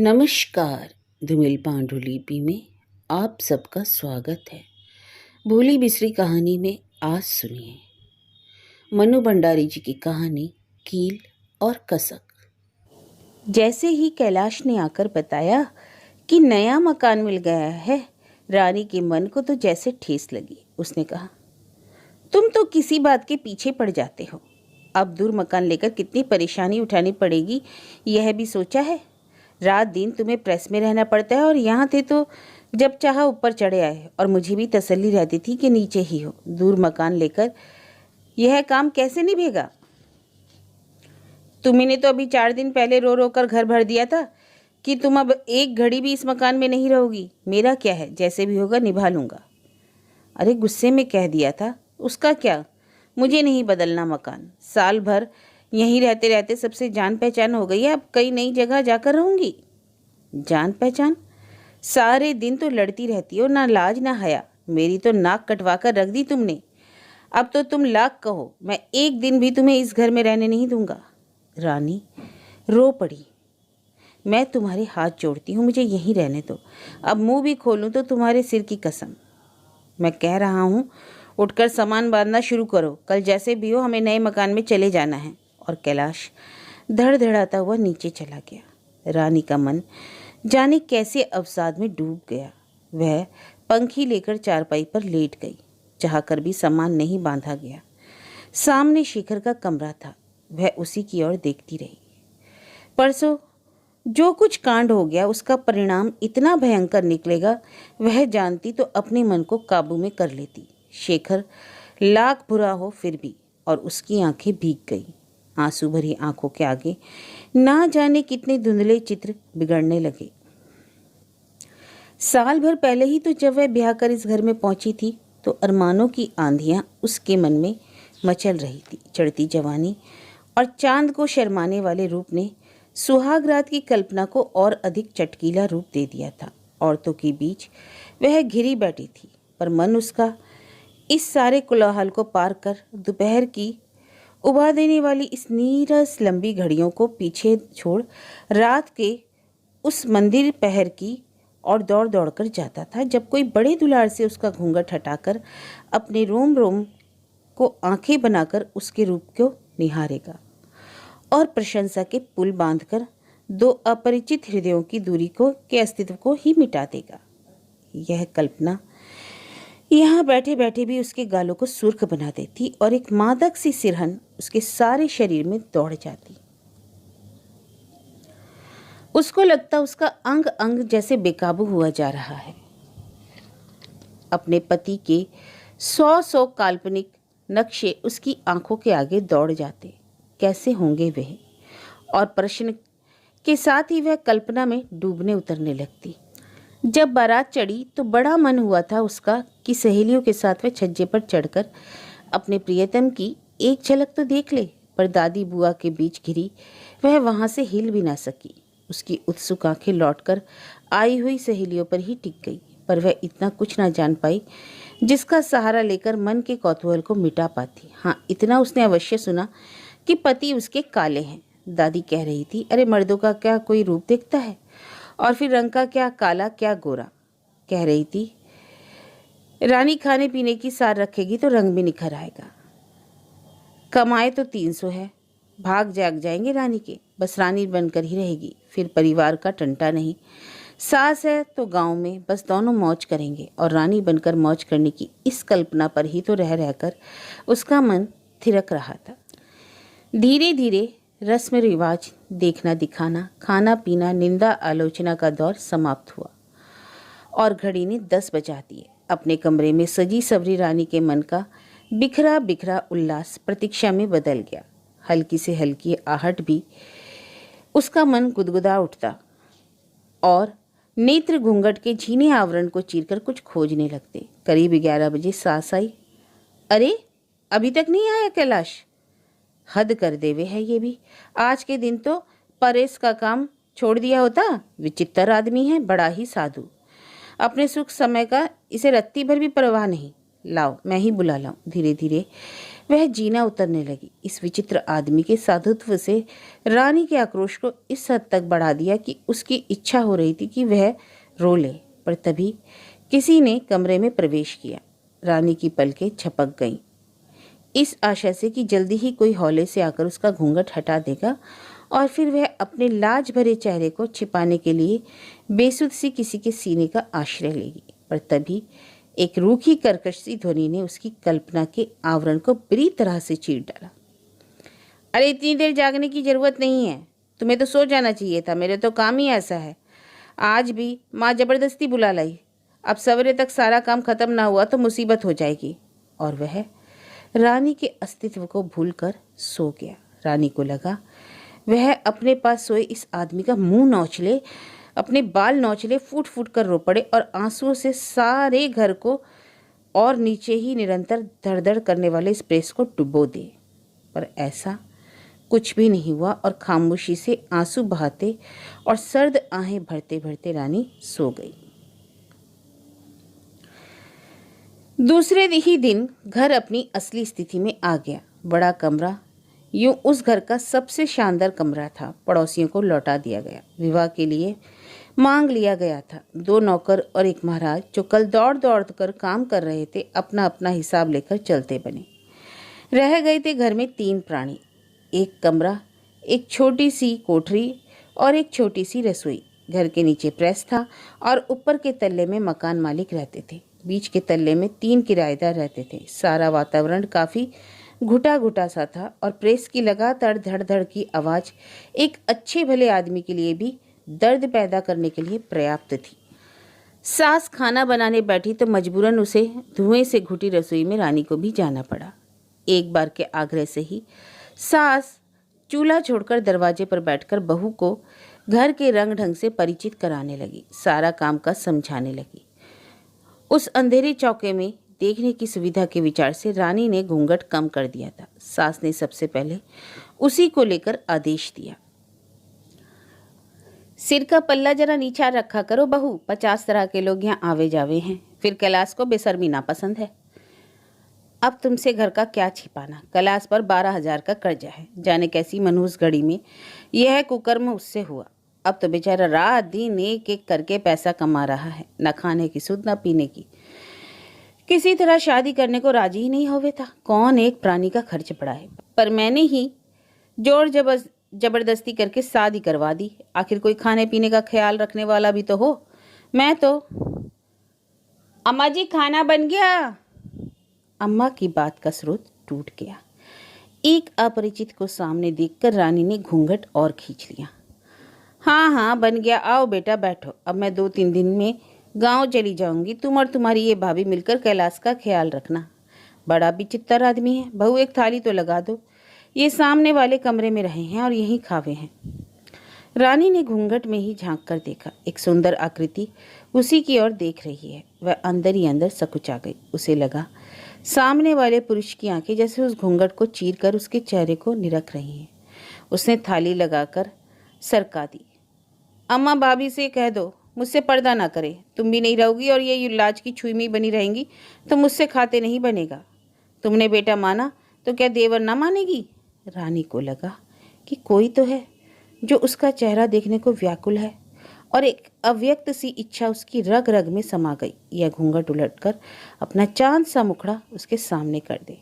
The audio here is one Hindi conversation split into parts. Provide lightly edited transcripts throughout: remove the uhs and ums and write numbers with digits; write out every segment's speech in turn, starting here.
नमस्कार। धूमिल पांडुलिपि में आप सबका स्वागत है। भूली बिसरी कहानी में आज सुनिए मनु भंडारी जी की कहानी कील और कसक। जैसे ही कैलाश ने आकर बताया कि नया मकान मिल गया है, रानी के मन को तो जैसे ठेस लगी। उसने कहा, तुम तो किसी बात के पीछे पड़ जाते हो। अब दूर मकान लेकर कितनी परेशानी उठानी पड़ेगी यह भी सोचा है। रात दिन तुम्हें प्रेस में रहना पड़ता है और यहाँ थे तो जब चाहा ऊपर चढ़े आए, और मुझे भी तसल्ली रहती थी कि नीचे ही हो। दूर मकान लेकर यह काम कैसे निभेगा? तुम्ही ने तो अभी 4 दिन पहले रो रो कर घर भर दिया था कि तुम अब एक घड़ी भी इस मकान में नहीं रहोगी। मेरा क्या है, जैसे भी होगा निभा लूँगा। अरे गुस्से में कह दिया था, उसका क्या, मुझे नहीं बदलना मकान। साल भर यहीं रहते रहते सबसे जान पहचान हो गई है, अब कई नई जगह जाकर रहूंगी। जान पहचान? सारे दिन तो लड़ती रहती हो, ना लाज ना हया। मेरी तो नाक कटवा कर रख दी तुमने। अब तो तुम लाख कहो, मैं एक दिन भी तुम्हें इस घर में रहने नहीं दूंगा। रानी रो पड़ी। मैं तुम्हारे हाथ जोड़ती हूँ, मुझे यहीं रहने दो। अब मुंह भी खोलूँ तो तुम्हारे सिर की कसम। मैं कह रहा हूँ, उठकर सामान बांधना शुरू करो। कल जैसे भी हो हमें नए मकान में चले जाना है। और कैलाश धड़धड़ाता हुआ नीचे चला गया। रानी का मन जाने कैसे अवसाद में डूब गया। वह पंखी लेकर चारपाई पर लेट गई। चाहकर भी सामान नहीं बांधा गया। सामने शेखर का कमरा था, वह उसी की ओर देखती रही। परसों जो कुछ कांड हो गया उसका परिणाम इतना भयंकर निकलेगा, वह जानती तो अपने मन को काबू में कर लेती। शेखर लाख बुरा हो फिर भी। और उसकी आंखें भीग गई। आंसू भरी आंखों के आगे ना जाने कितने धुंधले चित्र बिगड़ने लगे। साल भर पहले ही तो जब वह ब्याह कर इस घर में पहुंची थी तो अरमानों की आंधियां उसके मन में मचल रही थी। चढ़ती जवानी और चांद को शर्माने वाले रूप ने सुहाग रात की कल्पना को और अधिक चटकीला रूप दे दिया था। औरतों के बीच वह घिरी बैठी थी, पर मन उसका इस सारे कोलाहल को पार कर दोपहर की उबा देने वाली इस नीरस लंबी घड़ियों को पीछे छोड़ रात के उस मंदिर पहर की और दौड़ दौड़ कर जाता था, जब कोई बड़े दुलार से उसका घूंघट हटाकर अपने रोम रोम को आंखें बनाकर उसके रूप को निहारेगा और प्रशंसा के पुल बांधकर दो अपरिचित हृदयों की दूरी को के अस्तित्व को ही मिटा देगा। यह कल्पना यहाँ बैठे बैठे भी उसके गालों को सुर्ख बना देती और एक मादक सी सिरहन उसके सारे शरीर में दौड़ जाती। उसको लगता उसका अंग अंग जैसे बेकाबू हुआ जा रहा है। अपने पति के 100 काल्पनिक नक्शे उसकी आंखों के आगे दौड़ जाते। कैसे होंगे वह? और प्रश्न के साथ ही वह कल्पना में डूबने उतरने लगती। जब बारात चढ़ी तो बड़ा मन हुआ था उसका कि सहेलियों के साथ वह छज्जे पर चढ़कर अपने प्रियतम की एक झलक तो देख ले, पर दादी बुआ के बीच घिरी वह वहां से हिल भी ना सकी। उसकी उत्सुक आंखें लौटकर आई हुई सहेलियों पर ही टिक गई, पर वह इतना कुछ ना जान पाई जिसका सहारा लेकर मन के कौतूहल को मिटा पाती। हाँ, इतना उसने अवश्य सुना कि पति उसके काले हैं। दादी कह रही थी, अरे मर्दों का क्या कोई रूप देखता है, और फिर रंग का क्या काला क्या गोरा। कह रही थी, रानी खाने पीने की सार रखेगी तो रंग भी निखर आएगा। कमाए तो 300 है, भाग जाग जाएंगे रानी के, बस रानी बनकर ही रहेगी, फिर परिवार का टंटा नहीं। सास है तो गांव में, बस दोनों मौज करेंगे। और रानी बनकर मौज करने की इस कल्पना पर ही तो रह रहकर उसका मन थिरक रहा था। धीरे धीरे रस्म रिवाज, देखना दिखाना, खाना पीना, निंदा आलोचना का दौर समाप्त हुआ और घड़ी ने 10 बजा दिए। अपने कमरे में सजी सवरी रानी के मन का बिखरा बिखरा उल्लास प्रतीक्षा में बदल गया। हल्की से हल्की आहट भी उसका मन गुदगुदा उठता और नेत्र घूंघट के झीने आवरण को चीरकर कुछ खोजने लगते। करीब 11 बजे सास आई। अरे अभी तक नहीं आया कैलाश? हद कर देवे है ये भी। आज के दिन तो परेश का काम छोड़ दिया होता। विचित्र आदमी है, बड़ा ही साधु। अपने सुख समय का इसे रत्ती भर भी परवाह नहीं। लाओ मैं ही बुला लाऊं। धीरे धीरे वह जीना उतरने लगी। इस विचित्र आदमी के साधुत्व से रानी के आक्रोश को इस हद तक बढ़ा दिया कि उसकी इच्छा हो रही थी कि वह रो ले, पर तभी किसी ने कमरे में प्रवेश किया। रानी की पलकें झपक गईं, इस आशा से कि जल्दी ही कोई हौले से आकर उसका घूंघट हटा देगा और फिर वह अपने लाज भरे चेहरे को छिपाने के लिए बेसुध सी किसी के सीने का आश्रय लेगी। पर तभी एक रूखी कर्कश सी ध्वनि ने उसकी कल्पना के आवरण को बुरी तरह से चीर डाला। अरे इतनी देर जागने की जरूरत नहीं है, तुम्हें तो सो जाना चाहिए था। मेरे तो काम ही ऐसा है। आज भी माँ जबरदस्ती बुला लाई। अब सवेरे तक सारा काम खत्म ना हुआ तो मुसीबत हो जाएगी। और वह रानी के अस्तित्व को भूलकर सो गया। रानी को लगा वह अपने पास सोए इस आदमी का मुंह नोच ले, अपने बाल नोच ले, फूट फूट कर रो पड़े और आंसुओं से सारे घर को और नीचे ही निरंतर धड़ धड़ करने वाले इस प्रेस को डुबो दे। पर ऐसा कुछ भी नहीं हुआ और खामोशी से आंसू बहाते और सर्द आहें भरते भरते रानी सो गई। दूसरे ही दिन घर अपनी असली स्थिति में आ गया। बड़ा कमरा यूं उस घर का सबसे शानदार कमरा था। पड़ोसियों को लौटा दिया गया। विवाह के लिए मांग लिया गया था। 2 नौकर और एक महाराज जो कल दौड़ दौड़ कर काम कर रहे थे, अपना अपना हिसाब लेकर चलते बने। रह गए थे घर में 3 प्राणी, एक कमरा, एक छोटी सी कोठरी और एक छोटी सी रसोई। घर के नीचे प्रेस था और ऊपर के तल्ले में मकान मालिक रहते थे। बीच के तल्ले में 3 किराएदार रहते थे। सारा वातावरण काफ़ी घुटा घुटा सा था और प्रेस की लगातार धड़ धड़ की आवाज़ एक अच्छे भले आदमी के लिए भी दर्द पैदा करने के लिए पर्याप्त थी। सास खाना बनाने बैठी तो मजबूरन उसे धुएं से घुटी रसोई में रानी को भी जाना पड़ा। एक बार के आग्रह से ही सास चूल्हा छोड़कर दरवाजे पर बैठकर बहू को घर के रंग ढंग से परिचित कराने लगी, सारा काम का समझाने लगी। उस अंधेरे चौके में देखने की सुविधा के विचार से रानी ने घूंघट कम कर दिया था। सास ने सबसे पहले उसी को लेकर आदेश दिया, सिर का पल्ला जरा नीचा रखा करो बहू, 50 तरह के लोग यहाँ आवे जावे हैं। फिर कैलाश को बेशर्मी नापसंद है। अब तुमसे घर का क्या छिपाना, कैलाश पर 12,000 का कर्जा है। जाने कैसी मनहूस घड़ी में यह कुकर्म उससे हुआ। अब तो बेचारा रात दिन एक एक करके पैसा कमा रहा है, न खाने की सुध न पीने की। किसी तरह शादी करने को राजी ही नहीं होवे था। कौन एक प्राणी का खर्च बढ़ाए। पर मैंने ही जोर जबरदस्ती करके शादी करवा दी। आखिर कोई खाने पीने का ख्याल रखने वाला भी तो हो। मैं तो अम्मा जी खाना बन गया। अम्मा की बात का स्रोत टूट गया। एक अपरिचित को सामने देखकर रानी ने घूंघट और खींच लिया। हाँ हाँ बन गया, आओ बेटा बैठो। अब मैं 2-3 दिन में गांव चली जाऊंगी। तुम और तुम्हारी ये भाभी मिलकर कैलाश का ख्याल रखना। बड़ा विचित्र आदमी है। बहू एक थाली तो लगा दो। ये सामने वाले कमरे में रहे हैं और यहीं खावे हैं। रानी ने घूंघट में ही झांक कर देखा। एक सुंदर आकृति उसी की ओर देख रही है। वह अंदर ही अंदर सकुचा गई। उसे लगा सामने वाले पुरुष की आंखें जैसे उस घूंघट को चीर कर उसके चेहरे को निरख रही हैं। उसने थाली लगाकर सरका दी। अम्मा भाभी से कह दो मुझसे पर्दा ना करे। तुम भी नहीं रहोगी और ये लाज की छुई में बनी रहेंगी तो मुझसे खाते नहीं बनेगा। तुमने बेटा माना तो क्या देवर ना मानेगी। रानी को लगा कि कोई तो है जो उसका चेहरा देखने को व्याकुल है और एक अव्यक्त सी इच्छा उसकी रग रग में समा गई। यह घूंघट उलटकर अपना चांद सा मुखड़ा उसके सामने कर दे।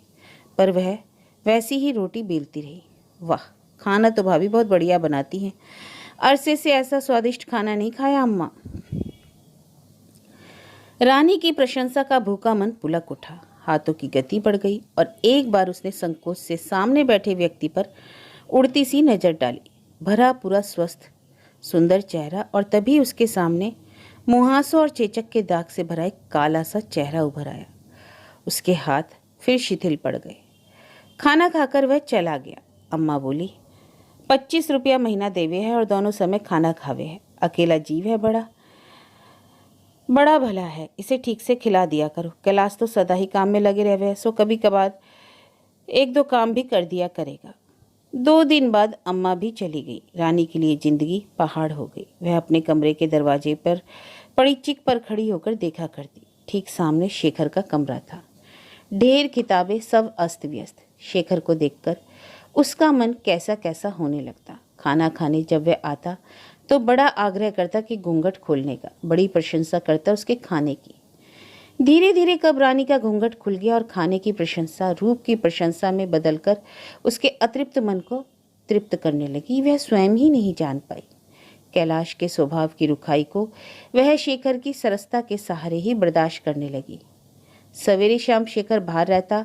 पर वह वैसी ही रोटी बेलती रही। वाह, खाना तो भाभी बहुत बढ़िया बनाती हैं। अरसे से ऐसा स्वादिष्ट खाना नहीं खाया अम्मा। रानी की प्रशंसा का भूखा मन पुलक उठा। हाथों की गति बढ़ गई और एक बार उसने संकोच से सामने बैठे व्यक्ति पर उड़ती सी नजर डाली। भरा पूरा स्वस्थ सुंदर चेहरा और तभी उसके सामने मुहासों और चेचक के दाग से भरा एक काला सा चेहरा उभर आया। उसके हाथ फिर शिथिल पड़ गए। खाना खाकर वह चला गया। अम्मा बोली, 25 रुपया महीना देवे है और दोनों समय खाना खावे है। अकेला जीव है, बड़ा भला है। इसे ठीक से खिला दिया करो। कैलाश तो सदा ही काम में लगे रहे, सो कभी कभार 1-2 काम भी कर दिया करेगा। 2 दिन बाद अम्मा भी चली गई। रानी के लिए जिंदगी पहाड़ हो गई। वह अपने कमरे के दरवाजे पर पड़ी चिक पर खड़ी होकर देखा करती। ठीक सामने शेखर का कमरा था। ढेर किताबें, सब अस्त व्यस्त। शेखर को देखकर उसका मन कैसा कैसा होने लगता। खाना खाने जब वह आता तो बड़ा आग्रह करता कि घूंघट खोलने का, बड़ी प्रशंसा करता उसके खाने की। धीरे धीरे कब रानी का घूंघट खुल गया और खाने की प्रशंसा रूप की प्रशंसा में बदलकर उसके अतृप्त मन को तृप्त करने लगी, वह स्वयं ही नहीं जान पाई। कैलाश के स्वभाव की रुखाई को वह शेखर की सरसता के सहारे ही बर्दाश्त करने लगी। सवेरे शाम शेखर बाहर रहता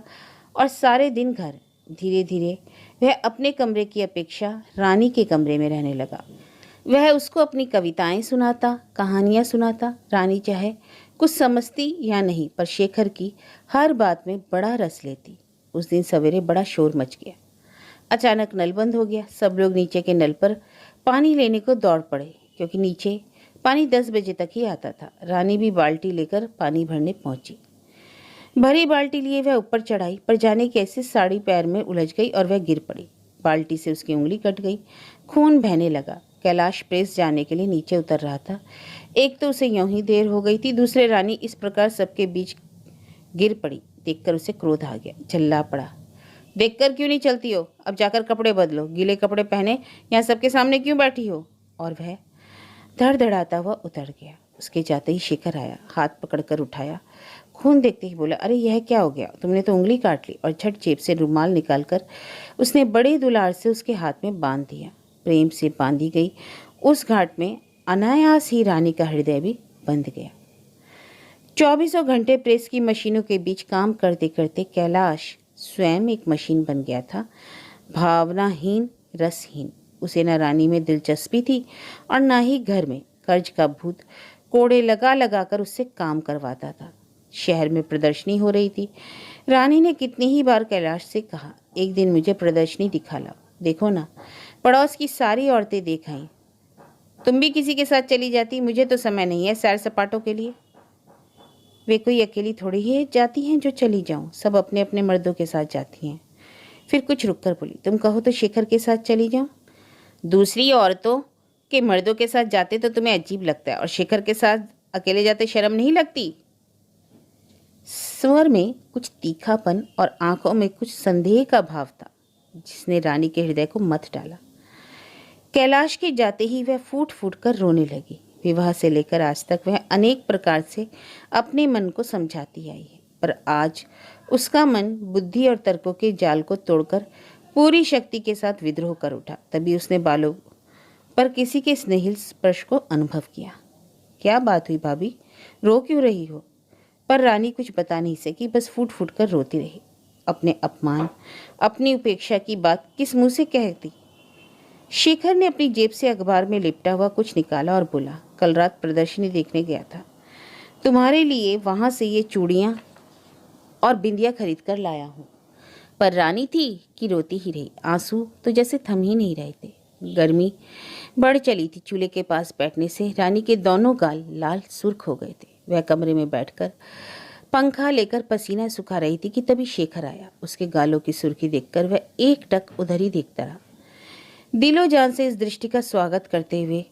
और सारे दिन घर। धीरे धीरे वह अपने कमरे की अपेक्षा रानी के कमरे में रहने लगा। वह उसको अपनी कविताएं सुनाता, कहानियां सुनाता। रानी चाहे कुछ समझती या नहीं, पर शेखर की हर बात में बड़ा रस लेती। उस दिन सवेरे बड़ा शोर मच गया। अचानक नल बंद हो गया। सब लोग नीचे के नल पर पानी लेने को दौड़ पड़े, क्योंकि नीचे पानी 10 बजे तक ही आता था। रानी भी बाल्टी लेकर पानी भरने पहुंची। भरी बाल्टी लिए वह ऊपर चढ़ाई, पर जाने कैसे साड़ी पैर में उलझ गई और वह गिर पड़ी। बाल्टी से उसकी उंगली कट गई, खून बहने लगा। कैलाश प्रेस जाने के लिए नीचे उतर रहा था। एक तो उसे यूं ही देर हो गई थी, दूसरे रानी इस प्रकार सबके बीच गिर पड़ी देखकर उसे क्रोध आ गया। झल्ला पड़ा, देखकर क्यों नहीं चलती हो? अब जाकर कपड़े बदलो। गीले कपड़े पहने यहाँ सबके सामने क्यों बैठी हो? और वह धड़धड़ाता हुआ उतर गया। उसके जाते ही शेखर आया, हाथ पकड़कर उठाया। खून देखते ही बोला, अरे यह क्या हो गया? तुमने तो उंगली काट ली। और झट जेब से रुमाल निकालकर उसने बड़े दुलार से उसके हाथ में बांध दिया। प्रेम से बांधी गई उस घाट में अनायास ही रानी का हृदय भी बंध गया। 24 घंटे प्रेस की मशीनों के बीच काम करते करते कैलाश स्वयं एक मशीन बन गया था, भावनाहीन, रसहीन। उसे न रानी में दिलचस्पी थी और न ही घर में। कर्ज का भूत कोड़े लगा लगा कर उससे काम करवाता था। शहर में प्रदर्शनी हो रही थी। रानी ने कितनी ही बार कैलाश से कहा, एक दिन मुझे प्रदर्शनी दिखा लाओ। देखो ना, पड़ोस की सारी औरतें देख आई, तुम भी किसी के साथ चली जाती। मुझे तो समय नहीं है सैर सपाटों के लिए। वे कोई अकेली थोड़ी ही जाती हैं जो चली जाऊं, सब अपने अपने मर्दों के साथ जाती हैं। फिर कुछ रुककर बोली, तुम कहो तो शेखर के साथ चली जाऊं। दूसरी औरतों के मर्दों के साथ जाते तो तुम्हें अजीब लगता है, और शेखर के साथ अकेले जाते शर्म नहीं लगती? स्वर में कुछ तीखापन और आंखों में कुछ संदेह का भाव था, जिसने रानी के हृदय को मथ डाला। कैलाश के जाते ही वह फूट फूट कर रोने लगी। विवाह से लेकर आज तक वह अनेक प्रकार से अपने मन को समझाती आई है, पर आज उसका मन बुद्धि और तर्कों के जाल को तोड़कर पूरी शक्ति के साथ विद्रोह कर उठा। तभी उसने बालों पर किसी के स्नेहिल स्पर्श को अनुभव किया। क्या बात हुई भाभी, रो क्यों रही हो? पर रानी कुछ बता नहीं सकी, बस फूट फूट कर रोती रही। अपने अपमान, अपनी उपेक्षा की बात किस मुंह से कहती? शेखर ने अपनी जेब से अखबार में लिपटा हुआ कुछ निकाला और बोला, कल रात प्रदर्शनी देखने गया था, तुम्हारे लिए वहां से ये चूड़ियां और बिंदिया खरीद कर लाया हूँ। पर रानी थी कि रोती ही रही। आंसू तो जैसे थम ही नहीं रहे थे। गर्मी बढ़ चली थी। चूल्हे के पास बैठने से रानी के दोनों गाल लाल सुर्ख हो गए थे। वह कमरे में बैठकर पंखा लेकर पसीना सुखा रही थी कि तभी शेखर आया। उसके गालों की सुर्खी देखकर वह एक टक उधर ही देखता रहा। दिलो जान से इस दृष्टि का स्वागत करते हुए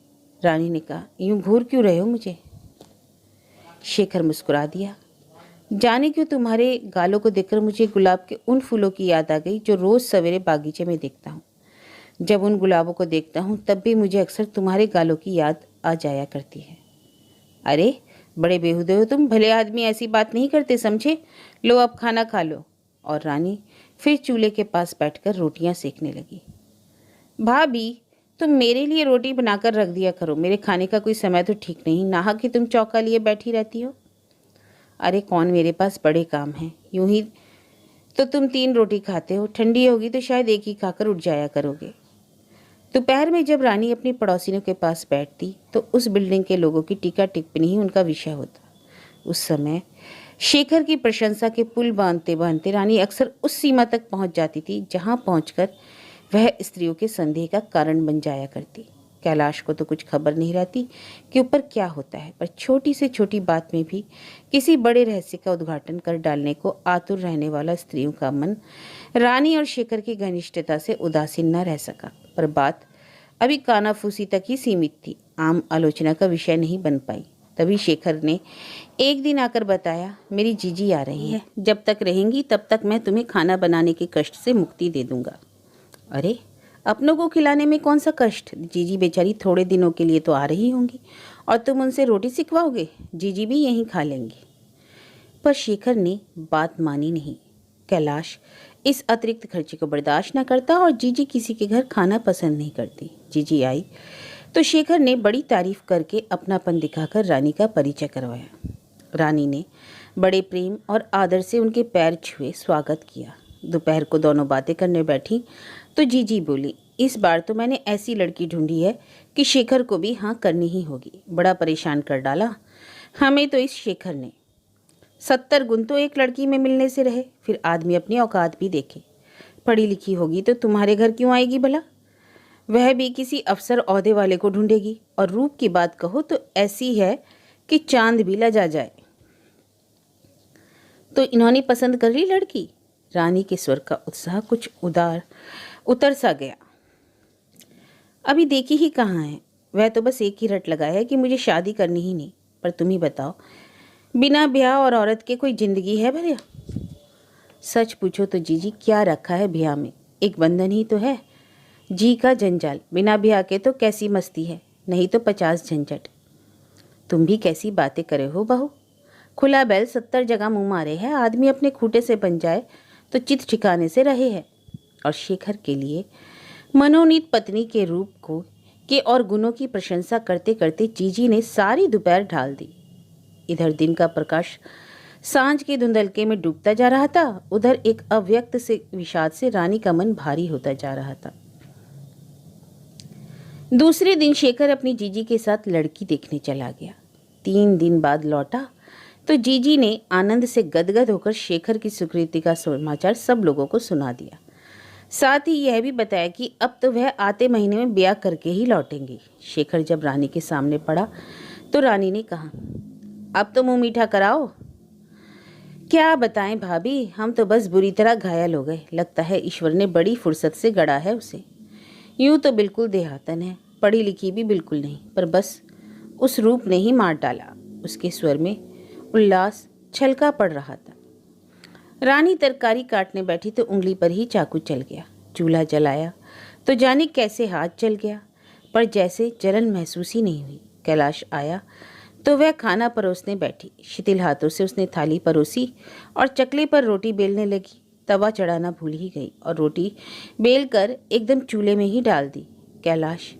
रानी ने कहा, यूं घूर क्यों रहे हो मुझे? शेखर मुस्कुरा दिया। जाने क्यों तुम्हारे गालों को देखकर मुझे गुलाब के उन फूलों की याद आ गई जो रोज सवेरे बागीचे में देखता हूँ। जब उन गुलाबों को देखता हूँ तब भी मुझे अक्सर तुम्हारे गालों की याद आ जाया करती है। अरे बड़े बेहुदे हो तुम, भले आदमी ऐसी बात नहीं करते समझे। लो अब खाना खा लो। और रानी फिर चूल्हे के पास बैठकर रोटियां सेकने लगी। भाभी, तुम मेरे लिए रोटी बनाकर रख दिया करो। मेरे खाने का कोई समय तो ठीक नहीं, नाहा कि तुम चौका लिए बैठी रहती हो। अरे कौन, मेरे पास बड़े काम हैं। यूं ही तो तुम 3 रोटी खाते हो, ठंडी होगी तो शायद एक ही खाकर उठ जाया करोगे। दोपहर में जब रानी अपनी पड़ोसियों के पास बैठती तो उस बिल्डिंग के लोगों की टीका टिप्पणी ही उनका विषय होता। उस समय शेखर की प्रशंसा के पुल बांधते बांधते रानी अक्सर उस सीमा तक पहुंच जाती थी जहां पहुंचकर वह स्त्रियों के संदेह का कारण बन जाया करती। कैलाश को तो कुछ खबर नहीं रहती कि ऊपर क्या होता है, पर छोटी से छोटी बात में भी किसी बड़े रहस्य का उद्घाटन कर डालने को आतुर रहने वाला स्त्रियों का मन रानी और शेखर की घनिष्ठता से उदासीन न रह सका। पर बात अभी कानाफूसी तक ही सीमित थी, आम आलोचना का विषय नहीं बन पाई। तभी शेखर ने एक दिन आकर बताया, मेरी जीजी आ रही है, जब तक रहेंगी तब तक मैं तुम्हें खाना बनाने के कष्ट से मुक्ति दे दूंगा। अरे, अपनों को खिलाने में कौन सा कष्ट? जीजी बेचारी थोड़े दिनों के लिए तो आ रही होंगी और तुम उनसे रोटी सिखवाओगे, जीजी भी यहीं खा लेंगी। पर शेखर ने बात मानी नहीं। कैलाश इस अतिरिक्त खर्चे को बर्दाश्त न करता और जीजी किसी के घर खाना पसंद नहीं करती। जीजी आई तो शेखर ने बड़ी तारीफ करके अपनापन दिखाकर रानी का परिचय करवाया। रानी ने बड़े प्रेम और आदर से उनके पैर छुए स्वागत किया। दोपहर को दोनों बातें करने बैठी तो जीजी बोली, इस बार तो मैंने ऐसी लड़की ढूंढी है कि शेखर को भी हाँ करनी ही होगी। बड़ा परेशान कर डाला हमें तो इस शेखर ने। 70 गुण तो एक लड़की में मिलने से रहे, फिर आदमी अपनी औकात भी देखे। पढ़ी लिखी होगी तो तुम्हारे घर क्यों आएगी भला? वह भी किसी अफसर ओहदे वाले को ढूंढेगी, और रूप की बात कहो तो ऐसी है कि चांद भी लजा जाए। तो इन्होंने पसंद कर ली लड़की? रानी के स्वर का उत्साह कुछ उतर सा गया। अभी देखी ही कहाँ है, वह तो बस एक ही रट लगाया है कि मुझे शादी करनी ही नहीं। पर तुम ही बताओ, बिना ब्याह और औरत के कोई जिंदगी है भैया? सच पूछो तो जीजी, क्या रखा है ब्याह में? एक बंधन ही तो है, जी का जंजाल। बिना ब्याह के तो कैसी मस्ती है, नहीं तो 50 झंझट। तुम भी कैसी बातें करे हो बहू? खुला बैल 70 जगह मुंह मारे है, आदमी अपने खूंटे से बन जाए तो चित ठिकाने से रहे है। और शेखर के लिए मनोनीत पत्नी के रूप के और गुणों की प्रशंसा करते करते जीजी ने सारी दोपहर ढाल दी। इधर दिन का प्रकाश सांझ के धुंधलके में डूबता जा रहा था, उधर एक अव्यक्त से विषाद से रानी का मन भारी होता जा रहा था। दूसरे दिन शेखर अपनी जीजी के साथ लड़की देखने चला गया। 3 दिन बाद लौटा तो जीजी ने आनंद से गदगद होकर शेखर की स्वीकृति का समाचार सब लोगों को सुना दिया। साथ ही यह भी बताया कि अब तो वह आते महीने में ब्याह करके ही लौटेंगे। शेखर जब रानी के सामने पड़ा तो रानी ने कहा, अब तो मुंह मीठा कराओ। क्या बताएं भाभी, हम तो बस बुरी तरह घायल हो गए। लगता है ईश्वर ने बड़ी फुर्सत से गढ़ा है उसे। यूं तो बिल्कुल देहातन है, पढ़ी लिखी भी बिल्कुल नहीं, पर बस उस रूप ने ही मार डाला। उसके स्वर में उल्लास छलका पड़ रहा था। रानी तरकारी काटने बैठी तो उंगली पर ही चाकू चल गया। चूल्हा जलाया तो जाने कैसे हाथ जल गया, पर जैसे जलन महसूस ही नहीं हुई। कैलाश आया तो वह खाना परोसने बैठी। शिथिल हाथों से उसने थाली परोसी और चकले पर रोटी बेलने लगी। तवा चढ़ाना भूल ही गई और रोटी बेल कर एकदम चूल्हे में ही डाल दी। कैलाश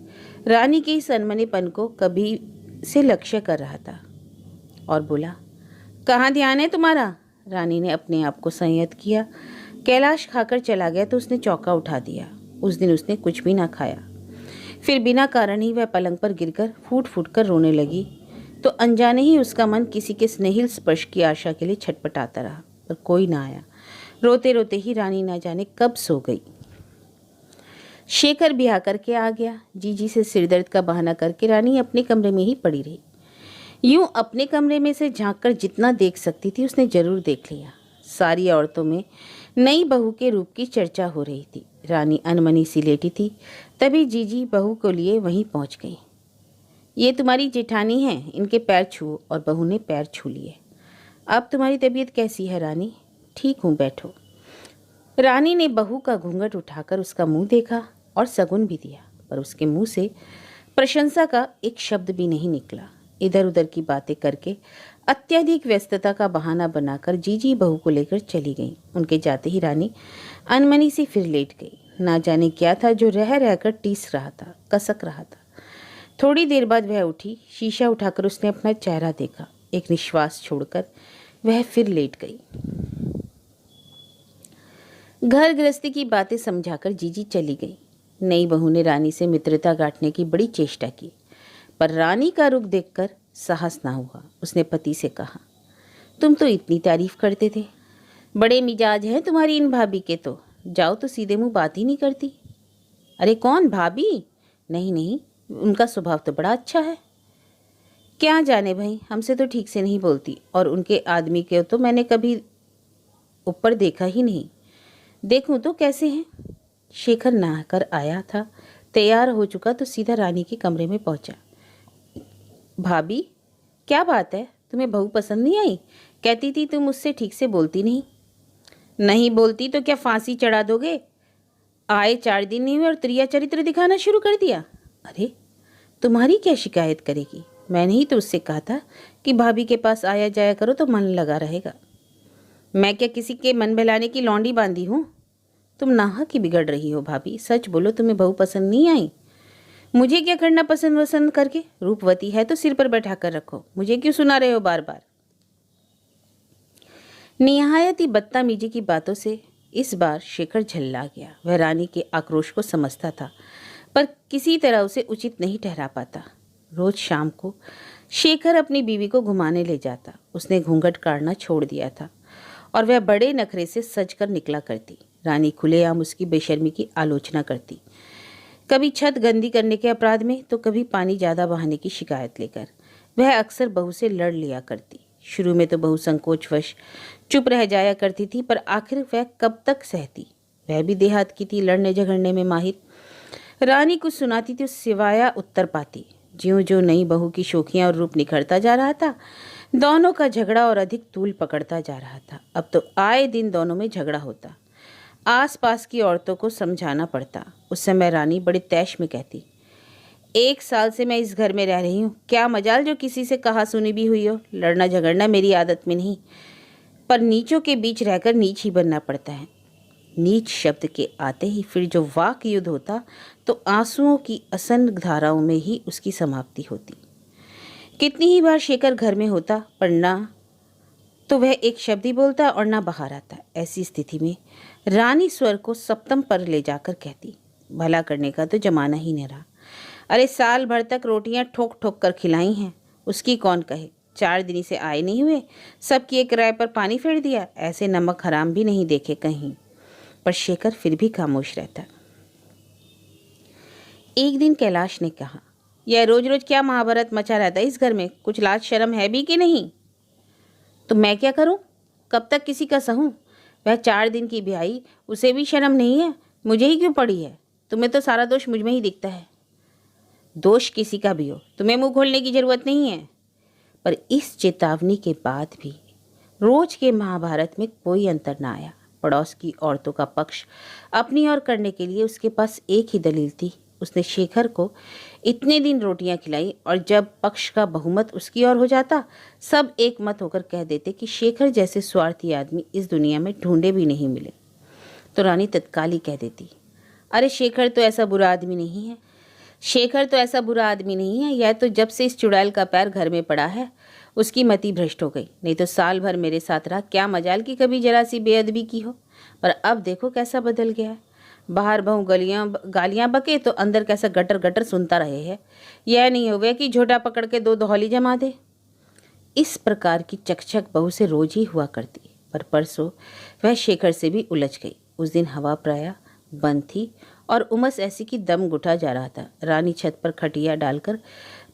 रानी के इस अनमनेपन को कभी से लक्ष्य कर रहा था और बोला, कहाँ ध्यान है तुम्हारा? रानी ने अपने आप को संयत किया। कैलाश खाकर चला गया तो उसने चौका उठा दिया। उस दिन उसने कुछ भी ना खाया। फिर बिना कारण ही वह पलंग पर गिरकर फूट फूट कर रोने लगी तो अनजाने ही उसका मन किसी के स्नेहिल स्पर्श की आशा के लिए छटपटाता रहा, पर कोई ना आया। रोते रोते ही रानी ना जाने कब सो गई। शेखर ब्याह करके आ गया। जीजी से सिरदर्द का बहाना करके रानी अपने कमरे में ही पड़ी रही। यूं अपने कमरे में से झांककर जितना देख सकती थी उसने जरूर देख लिया। सारी औरतों में नई बहू के रूप की चर्चा हो रही थी। रानी अनमनी सी लेटी थी, तभी जीजी बहू को लिए वहीं पहुंच गई। ये तुम्हारी जेठानी है, इनके पैर छुओ। और बहू ने पैर छू लिए। अब तुम्हारी तबीयत कैसी है रानी? ठीक हूँ, बैठो। रानी ने बहू का घूंघट उठाकर उसका मुंह देखा और सगुन भी दिया, पर उसके मुंह से प्रशंसा का एक शब्द भी नहीं निकला। इधर उधर की बातें करके अत्यधिक व्यस्तता का बहाना बनाकर जीजी बहू को लेकर चली गई। उनके जाते ही रानी अनमनी से फिर लेट गई। ना जाने क्या था जो रह रहकर टीस रहा था, कसक रहा था। थोड़ी देर बाद वह उठी। शीशा उठाकर उसने अपना चेहरा देखा। एक निश्वास छोड़कर वह फिर लेट गई। घर गृहस्थी की बातें समझाकर जीजी चली गई। नई बहू ने रानी से मित्रता गांठने की बड़ी चेष्टा की, पर रानी का रुख देखकर साहस ना हुआ। उसने पति से कहा, तुम तो इतनी तारीफ करते थे, बड़े मिजाज हैं तुम्हारी इन भाभी के, तो जाओ तो सीधे मुंह बात ही नहीं करती। अरे कौन भाभी? नहीं नहीं, उनका स्वभाव तो बड़ा अच्छा है। क्या जाने भाई, हमसे तो ठीक से नहीं बोलती, और उनके आदमी के तो मैंने कभी ऊपर देखा ही नहीं। देखूं तो कैसे हैं? शेखर नहाकर आया था, तैयार हो चुका तो सीधा रानी के कमरे में पहुंचा। भाभी, क्या बात है, तुम्हें बहू पसंद नहीं आई? कहती थी तुम मुझसे ठीक से बोलती नहीं। नहीं बोलती तो क्या फांसी चढ़ा दोगे? आए 4 दिन नहीं हुए और त्रिया चरित्र दिखाना शुरू कर दिया। अरे तुम्हारी क्या शिकायत करेगी? मैंने ही तो उससे कहा था कि भाभी के पास आया जाया करो तो मन लगा रहेगा। मैं क्या किसी के मन बहलाने की लौंडी बांधी हूँ? तुम नाहक ही बिगड़ रही हो भाभी, सच बोलो, तुम्हें बहू पसंद नहीं आई? मुझे क्या करना पसंद वसंद करके? रूपवती है तो सिर पर बैठा कर रखो, मुझे क्यों सुना रहे हो बार बार? निहायत ही बदतमीजी की बातों से इस बार शेखर झल्ला गया। वह रानी के आक्रोश को समझता था पर किसी तरह उसे उचित नहीं ठहरा पाता। रोज शाम को शेखर अपनी बीवी को घुमाने ले जाता। उसने घूंघट काटना छोड़ दिया था और वह बड़े नखरे से सज कर निकला करती। रानी खुलेआम उसकी बेशर्मी की आलोचना करती, कभी छत गंदी करने के अपराध में तो कभी पानी ज़्यादा बहाने की शिकायत लेकर। वह अक्सर बहू से लड़ लिया करती। शुरू में तो बहू संकोचवश चुप रह जाया करती थी पर आखिर वह कब तक सहती? वह भी देहात की थी, लड़ने झगड़ने में माहिर। रानी कुछ सुनाती थी, सिवाया उत्तर पाती। ज्यों ज्यों नई बहू की शोखियां और रूप निखरता जा रहा था, दोनों का झगड़ा और अधिक तूल पकड़ता जा रहा था। अब तो आए दिन दोनों में झगड़ा होता। आसपास की औरतों को समझाना पड़ता। उस समय रानी बड़े तैश में कहती, 1 साल से मैं इस घर में रह रही हूँ, क्या मजाल जो किसी से कहा सुनी भी हुई हो। लड़ना झगड़ना मेरी आदत में नहीं, पर नीचों के बीच रहकर नीच ही बनना पड़ता है। नीच शब्द के आते ही फिर जो वाक युद्ध होता तो आंसुओं की असंख्य धाराओं में ही उसकी समाप्ति होती। कितनी ही बार शेखर घर में होता पर ना तो वह एक शब्द ही बोलता और ना बाहर आता। ऐसी स्थिति में रानी स्वर को सप्तम पर ले जाकर कहती, भला करने का तो जमाना ही नहीं रहा। अरे साल भर तक रोटियां ठोक ठोक कर खिलाई हैं, उसकी कौन कहे। 4 दिन से आए नहीं हुए, सबकी एक राय पर पानी फेर दिया। ऐसे नमक हराम भी नहीं देखे कहीं। पर शेखर फिर भी खामोश रहता। एक दिन कैलाश ने कहा, यह रोज रोज क्या महाभारत मचा रहता है इस घर में? कुछ लाज शर्म है भी कि नहीं? तो मैं क्या करूं? कब तक किसी का सहूं? वह 4 दिन की ब्याही, उसे भी शर्म नहीं है, मुझे ही क्यों पड़ी है? तुम्हें तो सारा दोष मुझ में ही दिखता है। दोष किसी का भी हो, तुम्हें मुंह खोलने की जरूरत नहीं है। पर इस चेतावनी के बाद भी रोज के महाभारत में कोई अंतर न आया। पड़ोस की औरतों का पक्ष अपनी ओर करने के लिए उसके पास एक ही दलील थी। उसने शेखर को इतने दिन रोटियां खिलाई और जब पक्ष का बहुमत उसकी ओर हो जाता, सब एक मत होकर कह देते कि शेखर जैसे स्वार्थी आदमी इस दुनिया में ढूंढे भी नहीं मिले। तो रानी तत्काल ही कह देती, अरे शेखर तो ऐसा बुरा आदमी नहीं है, शेखर तो ऐसा बुरा आदमी नहीं है। यह तो जब से इस चुड़ैल का पैर घर में पड़ा है उसकी मति भ्रष्ट हो गई। नहीं तो साल भर मेरे साथ रहा, क्या मजाल की कभी जरा सी बेअदबी की हो। पर अब देखो कैसा बदल गया है। बाहर बहू गालियां बके तो अंदर कैसा गटर गटर सुनता रहे है। यह नहीं होवे कि झोटा पकड़ के 2 दोहली जमा दे। इस प्रकार की चकचक बहू से रोज ही हुआ करती, पर परसों वह शेखर से भी उलझ गई। उस दिन हवा प्रायः बंद थी और उमस ऐसी कि दम घुटा जा रहा था। रानी छत पर खटिया डालकर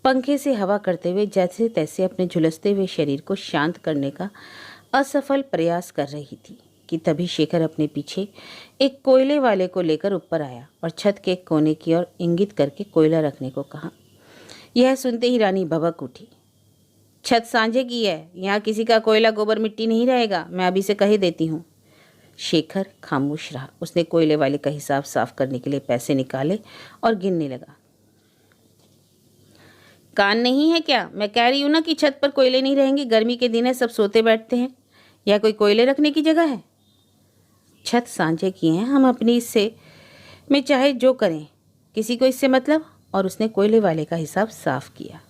पंखे से हवा करते हुए जैसे तैसे अपने झुलसते हुए शरीर को शांत करने का असफल प्रयास कर रही थी कि तभी शेखर अपने पीछे एक कोयले वाले को लेकर ऊपर आया और छत के कोने की ओर इंगित करके कोयला रखने को कहा। यह सुनते ही रानी भभक उठी। छत सांझे की है, यहाँ किसी का कोयला गोबर मिट्टी नहीं रहेगा, मैं अभी से कह देती हूँ। शेखर खामोश रहा। उसने कोयले वाले का हिसाब साफ करने के लिए पैसे निकाले और गिनने लगा। कान नहीं है क्या? मैं कह रही हूँ ना कि छत पर कोयले नहीं रहेंगे, गर्मी के दिन है, सब सोते बैठते हैं। यह कोई कोयले रखने की जगह है? छत सांझे किए हैं, हम अपनी इससे में चाहे जो करें, किसी को इससे मतलब। और उसने कोयले वाले का हिसाब साफ किया।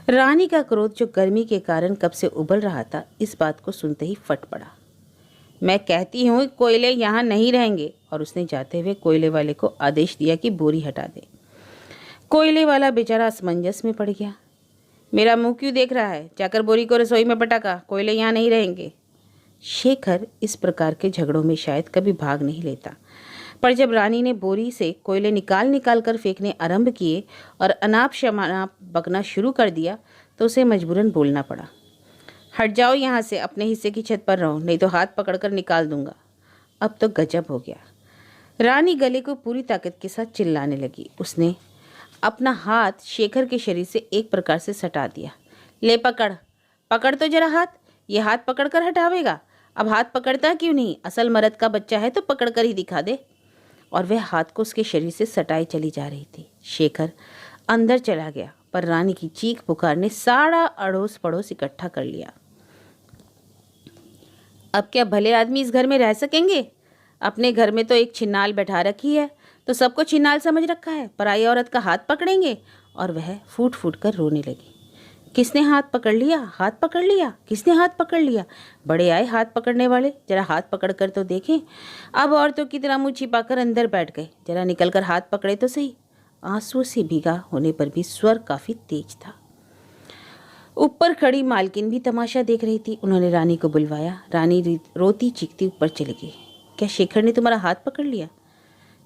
रानी का क्रोध जो गर्मी के कारण कब से उबल रहा था, इस बात को सुनते ही फट पड़ा। मैं कहती हूँ कोयले यहाँ नहीं रहेंगे। और उसने जाते हुए कोयले वाले को आदेश दिया कि बोरी हटा दे। कोयले वाला बेचारा असमंजस में पड़ गया। मेरा मुंह क्यों देख रहा है? जाकर बोरी को रसोई में पटाका, कोयले यहाँ नहीं रहेंगे। शेखर इस प्रकार के झगड़ों में शायद कभी भाग नहीं लेता, पर जब रानी ने बोरी से कोयले निकाल निकाल कर फेंकने आरंभ किए और अनाप शनाप बकना शुरू कर दिया तो उसे मजबूरन बोलना पड़ा। हट जाओ यहाँ से, अपने हिस्से की छत पर रहो, नहीं तो हाथ पकड़कर निकाल दूंगा। अब तो गजब हो गया। रानी गले को पूरी ताकत के साथ चिल्लाने लगी। उसने अपना हाथ शेखर के शरीर से एक प्रकार से सटा दिया, ले पकड़, पकड़ तो जरा हाथ, ये हाथ पकड़ कर हटावेगा। अब हाथ पकड़ता क्यों नहीं? असल मर्द का बच्चा है तो पकड़ कर ही दिखा दे। और वह हाथ को उसके शरीर से सटाई चली जा रही थी। शेखर अंदर चला गया, पर रानी की चीख पुकार ने सारा अड़ोस पड़ोस इकट्ठा कर लिया। अब क्या भले आदमी इस घर में रह सकेंगे? अपने घर में तो एक छिन्नाल बैठा रखी है, तो सबको छिन्नाल समझ रखा है, पराई औरत का हाथ पकड़ेंगे? और वह फूट फूट कर रोने लगी। किसने हाथ पकड़ लिया? हाथ पकड़ लिया? किसने हाथ पकड़ लिया? बड़े आए हाथ पकड़ने वाले, जरा हाथ पकड़ कर तो देखें। अब औरतों की तरह मुंह छिपाकर अंदर बैठ गए, जरा निकल कर हाथ पकड़े तो सही। आंसुओं से भीगा होने पर भी स्वर काफी तेज था। ऊपर खड़ी मालकिन भी तमाशा देख रही थी। उन्होंने रानी को बुलवाया। रानी रोती चीखती ऊपर चली गई। क्या शेखर ने तुम्हारा हाथ पकड़ लिया?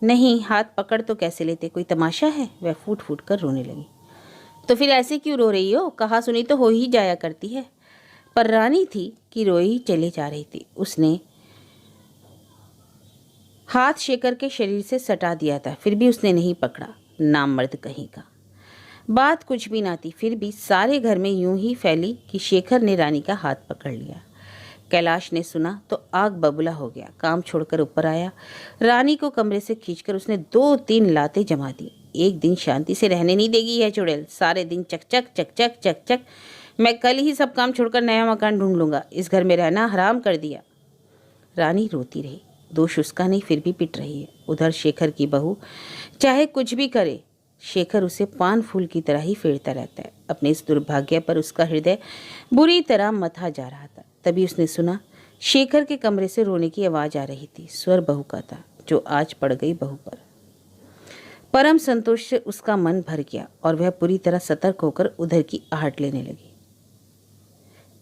नहीं, हाथ पकड़ तो कैसे लेते, कोई तमाशा है? वह फूट फूट कर रोने लगी। तो फिर ऐसे क्यों रो रही हो? कहा सुनी तो हो ही जाया करती है। पर रानी थी कि रोई ही चली जा रही थी। उसने हाथ शेखर के शरीर से सटा दिया था, फिर भी उसने नहीं पकड़ा। नामर्द कहीं का। बात कुछ भी ना थी, फिर भी सारे घर में यूं ही फैली कि शेखर ने रानी का हाथ पकड़ लिया। कैलाश ने सुना तो आग बबूला हो गया। काम छोड़कर ऊपर आया। रानी को कमरे से खींचकर उसने 2-3 लातें जमा दी। एक दिन शांति से रहने नहीं देगी यह चुड़ैल, सारे दिन चकचक चकचक चकचक। मैं कल ही सब काम छोड़कर नया मकान ढूंढ लूंगा, इस घर में रहना हराम कर दिया। रानी रोती रही। दोष उसका नहीं, फिर भी पिट रही है। उधर शेखर की बहू चाहे कुछ भी करे, शेखर उसे पान फूल की तरह ही फेरता रहता है। अपने इस दुर्भाग्य पर उसका हृदय बुरी तरह मथा जा रहा था। तभी उसने सुना शेखर के कमरे से रोने की आवाज आ रही थी। स्वर बहू का था, जो आज पड़ गई बहू पर। परम संतोष से उसका मन भर गया और वह पूरी तरह सतर्क होकर उधर की आहट लेने लगी।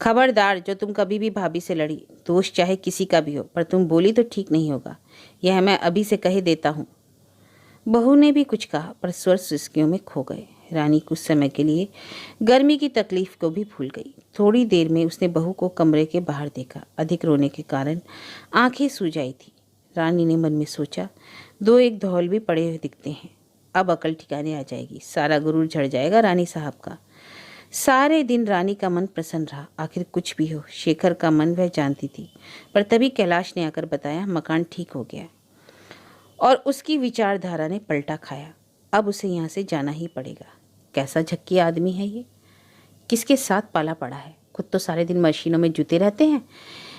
खबरदार, जो तुम कभी भी भाभी से लड़ी, दोष चाहे किसी का भी हो, पर तुम बोली तो ठीक नहीं होगा, यह मैं अभी से कह देता हूँ। बहू ने भी कुछ कहा, पर स्वर सिसकियों में खो गए। रानी कुछ समय के लिए गर्मी की तकलीफ को भी भूल गई। थोड़ी देर में उसने बहू को कमरे के बाहर देखा। अधिक रोने के कारण आंखें सूज आई थी। रानी ने मन में सोचा, 2-1 धौल भी पड़े हुए दिखते हैं, अब अकल ठिकाने आ जाएगी, सारा गुरूर झड़ जाएगा रानी साहब का। सारे दिन रानी का मन प्रसन्न रहा। आखिर कुछ भी हो, शेखर का मन वह जानती थी। पर तभी कैलाश ने आकर बताया, मकान ठीक हो गया और उसकी विचारधारा ने पलटा खाया। अब उसे यहाँ से जाना ही पड़ेगा। कैसा झक्की आदमी है ये, किसके साथ पाला पड़ा है। खुद तो सारे दिन मशीनों में जुटे रहते हैं।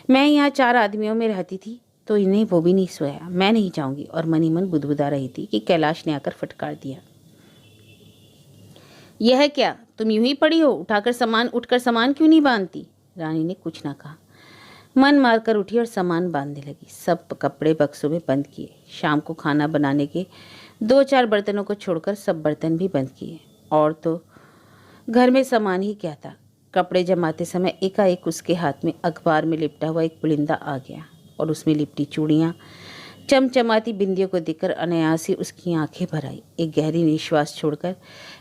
मैं यहाँ 4 आदमियों में रहती थी तो इन्हें वो भी नहीं सोया। मैं नहीं जाऊंगी। और मनी मन बुदबुदा रही थी कि कैलाश ने आकर फटकार दिया, यह क्या, तुम यूं ही पड़ी हो? उठकर सामान क्यों नहीं बांधती? रानी ने कुछ ना कहा। मन मारकर उठी और सामान बांधने लगी। सब कपड़े बक्सों में बंद किए। शाम को खाना बनाने के 2-4 बर्तनों को छोड़कर सब बर्तन भी बंद किए। और तो घर में सामान ही क्या था। कपड़े जमाते समय एकाएक उसके हाथ में अखबार में लिपटा हुआ एक पुलिंदा आ गया और उसमें लिपटी चूड़ियाँ, चमचमाती बिंदियों को देखकर अनायास ही उसकी आंखें भर आई। एक गहरी निश्वास छोड़कर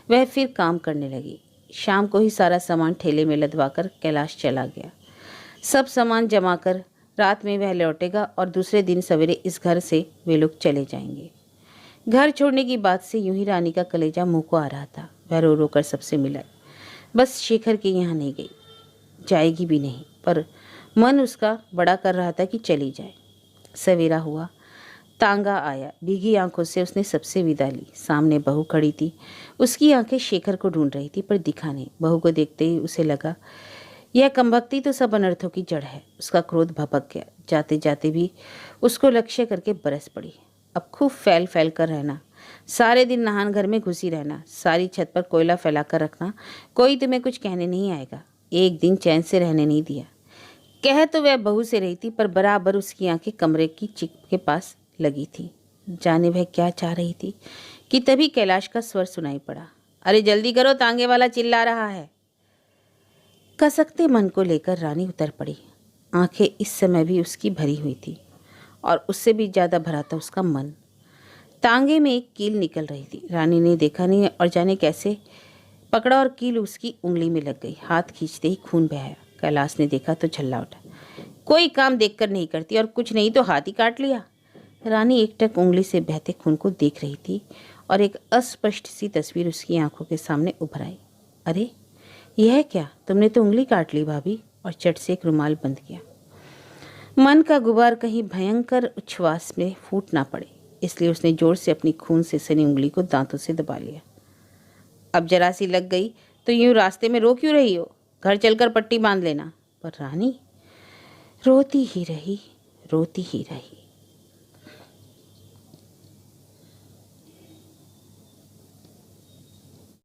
वह फिर काम करने लगी। शाम को ही सारा सामान ठेले में लदवाकर कैलाश चला गया। सब सामान जमा कर रात में वह लौटेगा और दूसरे दिन सवेरे इस घर से वे लोग चले जाएंगे। घर छोड़ने की बात से यूं ही रानी का कलेजा मुंह को आ रहा था। वह रो रो कर सबसे मिला। बस शेखर के यहाँ नहीं गई, जाएगी भी नहीं, पर मन उसका बड़ा कर रहा था कि चली जाए। सवेरा हुआ, तांगा आया। भीगी आंखों से उसने सबसे विदा ली। सामने बहू खड़ी थी। उसकी आंखें शेखर को ढूंढ रही थी, पर दिखा नहीं। बहू को देखते ही उसे लगा, यह कमबख्ती तो सब अनर्थों की जड़ है। उसका क्रोध भपक गया। जाते जाते भी उसको लक्ष्य करके बरस पड़ी। अब खूब फैल फैल कर रहना, सारे दिन नहान घर में घुसी रहना, सारी छत पर कोयला फैला कर रखना, कोई तुम्हें कुछ कहने नहीं आएगा। एक दिन चैन से रहने नहीं दिया। कह तो वह बहू से रही थी, पर बराबर उसकी आंखें कमरे की चिक के पास लगी थी। जाने वह क्या चाह रही थी कि तभी कैलाश का स्वर सुनाई पड़ा, अरे जल्दी करो, तांगे वाला चिल्ला रहा है। कसकते मन को लेकर रानी उतर पड़ी। आंखें इस समय भी उसकी भरी हुई थी और उससे भी ज़्यादा भरा था उसका मन। तांगे में एक कील निकल रही थी। रानी ने देखा नहीं और जाने कैसे पकड़ा और कील उसकी उंगली में लग गई। हाथ खींचते ही खून बहाया। कैलाश ने देखा तो झल्ला उठा, कोई काम देखकर नहीं करती और कुछ नहीं तो हाथ ही काट लिया। रानी एकटक उंगली से बहते खून को देख रही थी और एक अस्पष्ट सी तस्वीर उसकी आंखों के सामने उभर आई। अरे यह क्या, तुमने तो उंगली काट ली भाभी, और चट से एक रुमाल बंद किया। मन का गुबार कहीं भयंकर उच्छ्वास में फूट ना पड़े, इसलिए उसने जोर से अपनी खून से सनी उंगली को दांतों से दबा लिया। अब जरा सी लग गई तो यूं रास्ते में रो क्यों रही हो? घर चलकर पट्टी बांध लेना। पर रानी रोती ही रही, रोती ही रही।